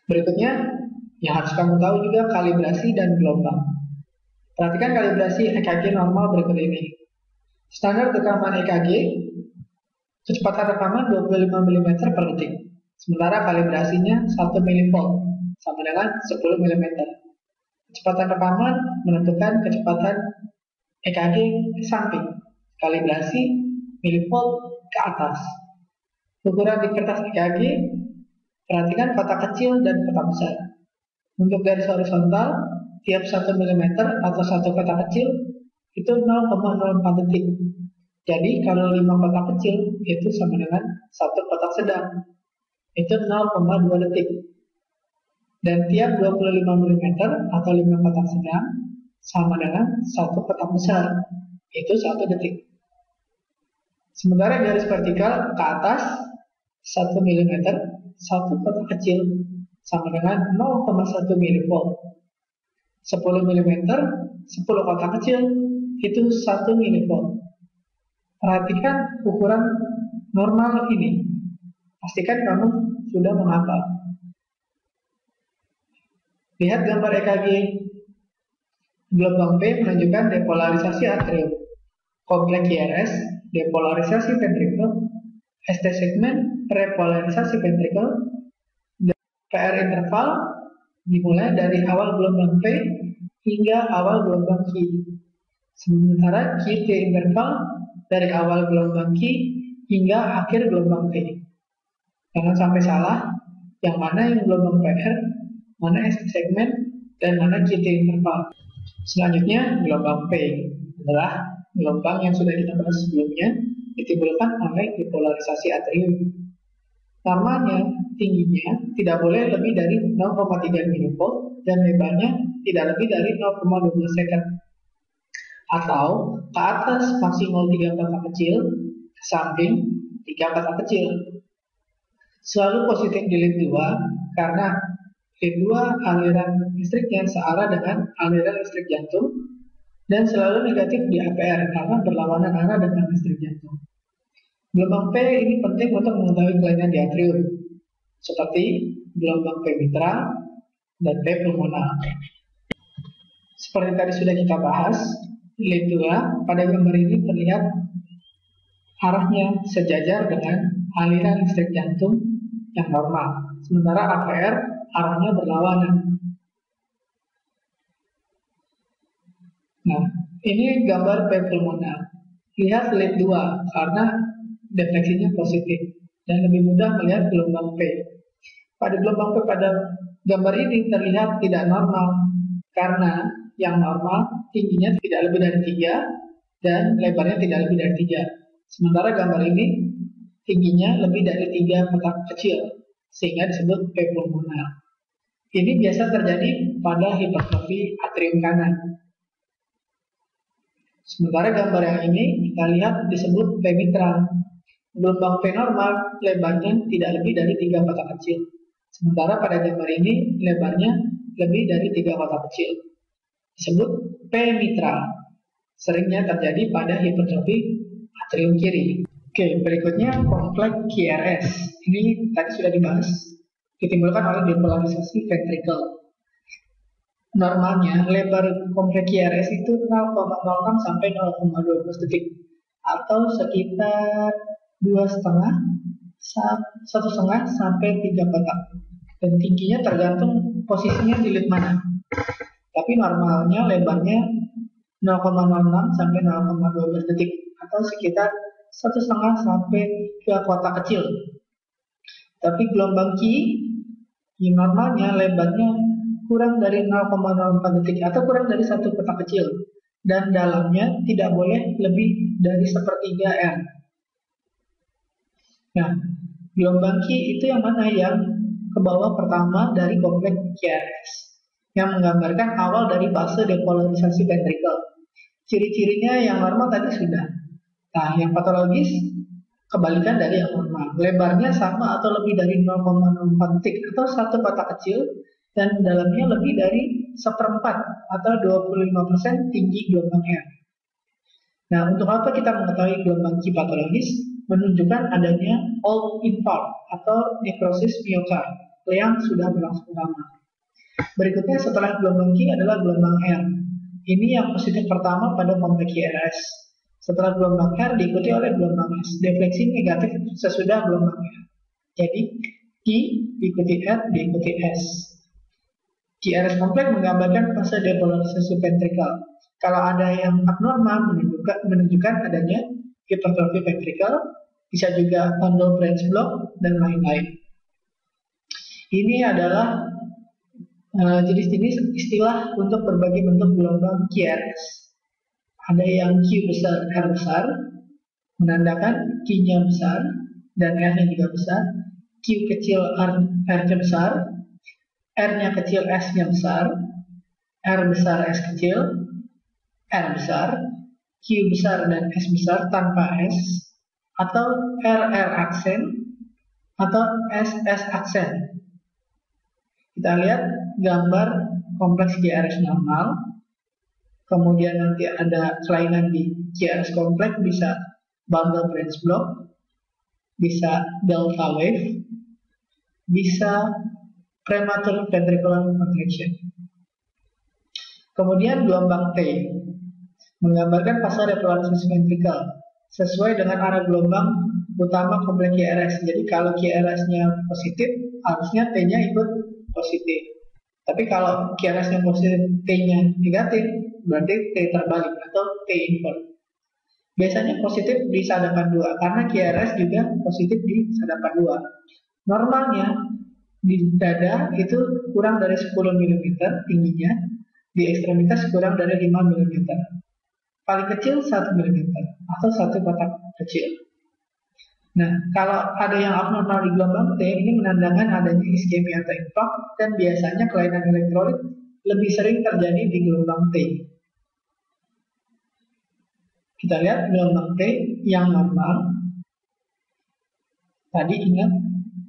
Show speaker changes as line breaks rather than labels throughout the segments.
Berikutnya, yang harus kamu tahu juga kalibrasi dan gelombang. Perhatikan kalibrasi EKG normal berikut ini. Standar rekaman EKG, kecepatan rekaman 25 mm per detik. Sementara kalibrasinya 1 mV sama dengan 10 mm. Kecepatan rekaman menentukan kecepatan EKG ke samping, kalibrasi milivolt ke atas. Ukuran di kertas EKG, perhatikan kotak kecil dan kotak besar. Untuk garis horizontal, tiap 1 mm atau satu kotak kecil itu 0,04 detik. Jadi kalau 5 kotak kecil itu sama dengan satu kotak sedang, itu 0,2 detik. Dan tiap 25 mm atau 5 kotak sedang sama dengan satu kotak besar, itu 1 detik. Sementara garis vertikal ke atas 1 mm, satu kotak kecil sama dengan 0,1 mV. 10 mm, 10 kotak kecil itu 1 mV. Perhatikan ukuran normal ini. Pastikan kamu sudah menghafal. Lihat gambar EKG. Gelombang P menunjukkan depolarisasi atrium. Kompleks QRS, depolarisasi ventrikel. ST segmen, repolarisasi ventrikel. PR interval dimulai dari awal gelombang P hingga awal gelombang Q. Sementara QT interval dari awal gelombang Q hingga akhir gelombang P. Jangan sampai salah, yang mana yang gelombang PR, mana ST segmen, dan mana QT interval. Selanjutnya, gelombang P adalah gelombang yang sudah kita bahas sebelumnya, ditimbulkan oleh depolarisasi atrium. Normanya, tingginya tidak boleh lebih dari 0,3 mV dan lebarnya tidak lebih dari 0,12 second. Atau ke atas maksimal 3 kotak kecil, ke samping 3 kotak kecil. Selalu positif di lead 2 karena lead 2 aliran listriknya searah dengan aliran listrik jantung, dan selalu negatif di APR karena berlawanan arah dengan listrik jantung. Gelombang P ini penting untuk mengetahui kelainan di atrium, seperti gelombang P mitral dan P pulmonal. Seperti tadi sudah kita bahas, lead 2 pada gambar ini terlihat arahnya sejajar dengan aliran listrik jantung yang normal, sementara APR arahnya berlawanan. Nah, ini gambar P pulmonal. Lihat lead 2 karena deteksinya positif dan lebih mudah melihat gelombang P. Pada gelombang P pada gambar ini terlihat tidak normal karena yang normal tingginya tidak lebih dari 3 dan lebarnya tidak lebih dari 3. Sementara gambar ini tingginya lebih dari 3 kotak kecil sehingga disebut P pulmonal. Ini biasa terjadi pada hipertrofi atrium kanan. Sementara gambar yang ini kita lihat disebut P mitral. Gelombang P normal lebarnya tidak lebih dari 3 kotak kecil. Sementara pada gambar ini lebarnya lebih dari 3 kotak kecil. Disebut P mitral. Seringnya terjadi pada hipertrofi atrium kiri. Oke, berikutnya kompleks QRS. Ini tadi sudah dibahas. Ditimbulkan oleh depolarisasi ventrikel. Normalnya lebar kompleks QRS itu 0,06 sampai 0,12 detik atau sekitar 1,5 sampai 3 kotak, dan tingginya tergantung posisinya di lead mana. Tapi normalnya lebarnya 0,06 sampai 0,12 detik atau sekitar 1,5 sampai 3 kotak kecil. Tapi gelombang Q normalnya lebarnya kurang dari 0,04 detik atau kurang dari 1 kotak kecil, dan dalamnya tidak boleh lebih dari 1/3 R. Nah, gelombang Q itu yang mana? Yang ke bawah pertama dari kompleks QRS, yang menggambarkan awal dari fase depolarisasi ventrikel. Ciri-cirinya yang normal tadi sudah. Nah, yang patologis kebalikan dari yang normal. Lebarnya sama atau lebih dari 0,04 detik atau 1 kotak kecil, dan dalamnya lebih dari 1/4 atau 25% tinggi gelombang R. Nah, untuk apa kita mengetahui gelombang Q patologis? Menunjukkan adanya old infarct atau necrosis miokard yang sudah berlangsung lama. Berikutnya setelah gelombang Q adalah gelombang R. Ini yang positif pertama pada kompleks QRS. Setelah gelombang R diikuti oleh gelombang S. Defleksi negatif sesudah gelombang R. Jadi Q diikuti R diikuti S. QRS kompleks menggambarkan fase depolarisasi ventrikal. Kalau ada yang abnormal menunjukkan adanya hipertrofi ventrikal, bisa juga bundle branch block dan lain-lain. Ini adalah jenis-jenis istilah untuk berbagai bentuk gelombang QRS. Ada yang Q besar, R besar, menandakan Q-nya besar dan R-nya juga besar. Q kecil, R-nya besar, R-nya kecil, S-nya besar, R besar, S kecil, R besar, Q besar dan S besar tanpa S, atau RR aksen, atau SS aksen. Kita lihat gambar kompleks QRS normal, kemudian nanti ada kelainan di QRS kompleks, bisa bundle branch block, bisa delta wave, bisa premature ventricular contraction. Kemudian gelombang T menggambarkan fase depolarisasi ventrikal sesuai dengan arah gelombang utama kompleks QRS. Jadi kalau QRS-nya positif, harusnya T-nya ikut positif. Tapi kalau QRS-nya positif, T-nya negatif, berarti T terbalik atau T invert. Biasanya positif di sadapan 2, karena QRS juga positif di sadapan 2. Normalnya di dada itu kurang dari 10 mm tingginya, di ekstremitas kurang dari 5 mm. Paling kecil 1 mm atau 1 kotak kecil. Nah, kalau ada yang abnormal di gelombang T, ini menandakan adanya iskemia atau infark, dan biasanya kelainan elektrolit lebih sering terjadi di gelombang T. Kita lihat gelombang T yang normal. Tadi ingat,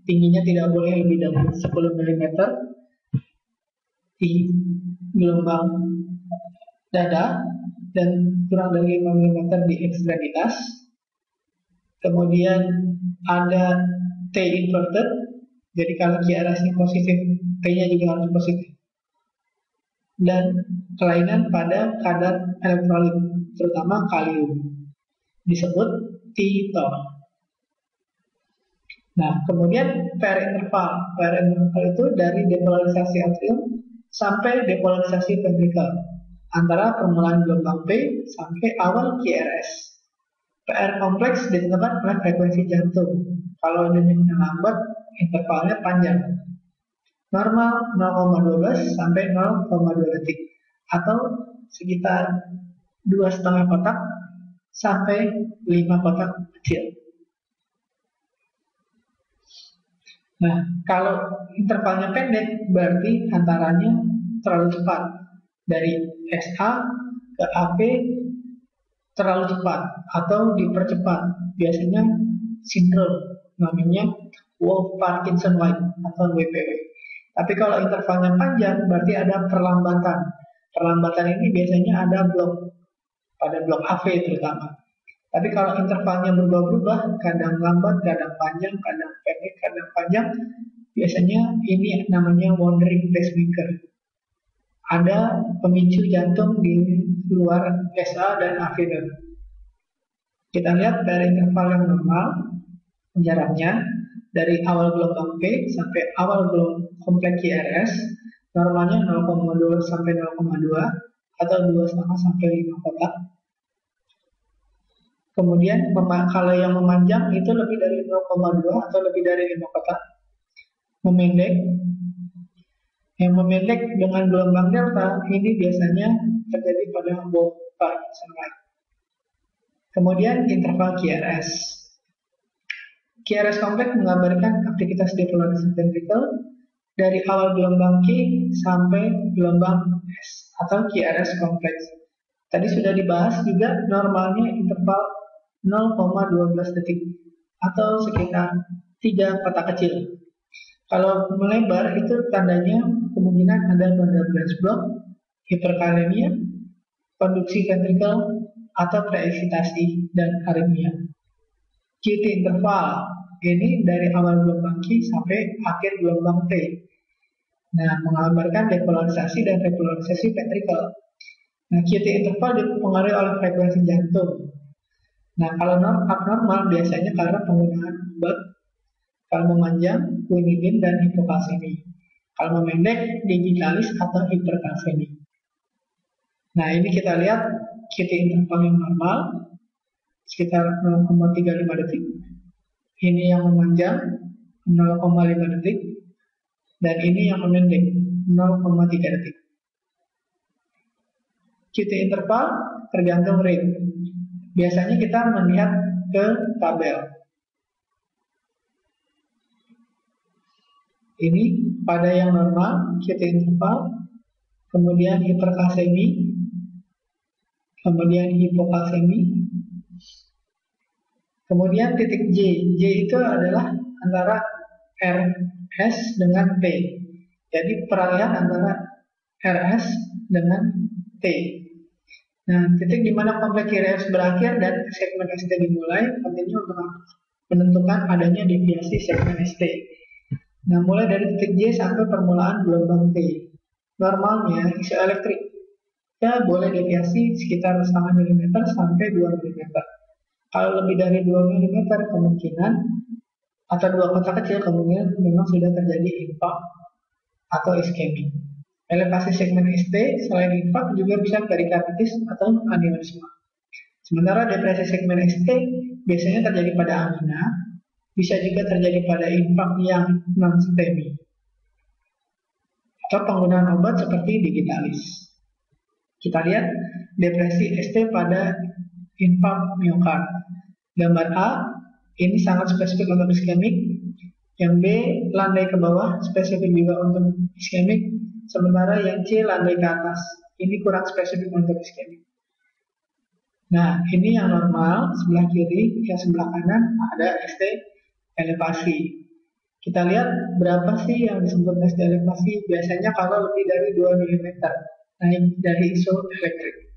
tingginya tidak boleh lebih dari 10 mm di gelombang dada dan kurang dari 5 mm di ekstremitas. Kemudian ada T inverted, jadi kalau QRS-nya positif, T-nya juga harus positif. Dan kelainan pada kadar elektrolit, terutama kalium, disebut T-TOR. Nah, kemudian PR interval. PR interval itu dari depolarisasi atrium sampai depolarisasi ventrikal, antara permulaan gelombang P sampai awal QRS. PR kompleks ditentukan oleh frekuensi jantung. Kalau denyutnya lambat, intervalnya panjang. Normal 0,12 sampai 0,2 detik, atau sekitar 2,5 kotak sampai 5 kotak kecil. Nah, kalau intervalnya pendek, berarti hantarannya terlalu cepat. Dari SA ke AP terlalu cepat atau dipercepat, biasanya sindrom, namanya Wolff-Parkinson-White atau WPW. Tapi kalau intervalnya panjang, berarti ada perlambatan. Perlambatan ini biasanya ada blok, pada blok AV terutama. Tapi kalau intervalnya berubah-ubah, kadang lambat, kadang panjang, kadang pendek, kadang panjang, biasanya ini namanya wandering pacemaker. Ada pemicu jantung di luar SA dan AV. Kita lihat dari interval yang normal, jaraknya dari awal gelombang P sampai awal gelombang kompleks QRS, normalnya 0,2 sampai 0,2 atau 2,5 sampai 5 kotak. Kemudian kalau yang memanjang itu lebih dari 0,2 atau lebih dari 5 kotak. Memendek, yang memendek dengan gelombang delta ini biasanya terjadi pada Wolff-Parkinson-White. Kemudian interval QRS. QRS kompleks menggambarkan aktivitas depolarisasi ventrikel dari awal gelombang Q sampai gelombang S atau QRS kompleks. Tadi sudah dibahas juga, normalnya interval 0,12 detik atau sekitar 3 kotak kecil. Kalau melebar itu tandanya kemungkinan ada bundle branch block, hiperkalemia, konduksi ventrikel, atau preeksitasi dan aritmia. QT interval Ini dari awal gelombang Q sampai akhir gelombang T. Nah, menggambarkan depolarisasi dan repolarisasi ventrikel. Nah, QT interval dipengaruhi oleh frekuensi jantung. Nah, kalau abnormal biasanya karena penggunaan obat. Kalau memanjang, quinidin dan hipokalsemi. Kalau memendek, digitalis atau hiperkalsemi. Nah, ini kita lihat QT interval yang normal sekitar 0,35 detik. Ini yang memanjang 0,5 detik. Dan ini yang memendek 0,3 detik. QT interval tergantung rate. Biasanya kita melihat ke tabel. Ini pada yang normal QT interval, kemudian hiperkalsemi, kemudian hipokalsemi, kemudian titik J. J itu adalah antara RS dengan T. Jadi peralihan antara RS dengan T. Nah, titik di mana kompleks QRS berakhir dan segmen ST dimulai pentingnya untuk menentukan adanya deviasi segmen ST. Nah, mulai dari titik J sampai permulaan gelombang T. Normalnya isoelektrik ya boleh deviasi sekitar 0,5 mm sampai 2 mm. Kalau lebih dari 2 mm kemungkinan atau dua kotak kecil kemungkinan memang sudah terjadi infark atau iskemik. Elevasi segmen ST selain infark juga bisa perikarditis atau aneurisma. Sementara depresi segmen ST biasanya terjadi pada angina, bisa juga terjadi pada infark yang non-STEMI atau penggunaan obat seperti digitalis. Kita lihat depresi ST pada infark miokard. Gambar A ini sangat spesifik untuk iskemik. Yang B landai ke bawah spesifik juga untuk iskemik. Sementara yang C landai ke atas, ini kurang spesifik untuk iskemik. Nah, ini yang normal, sebelah kiri, yang sebelah kanan ada ST elevasi. Kita lihat berapa sih yang disebut ST elevasi, biasanya kalau lebih dari 2 mm, naik dari isoelektrik.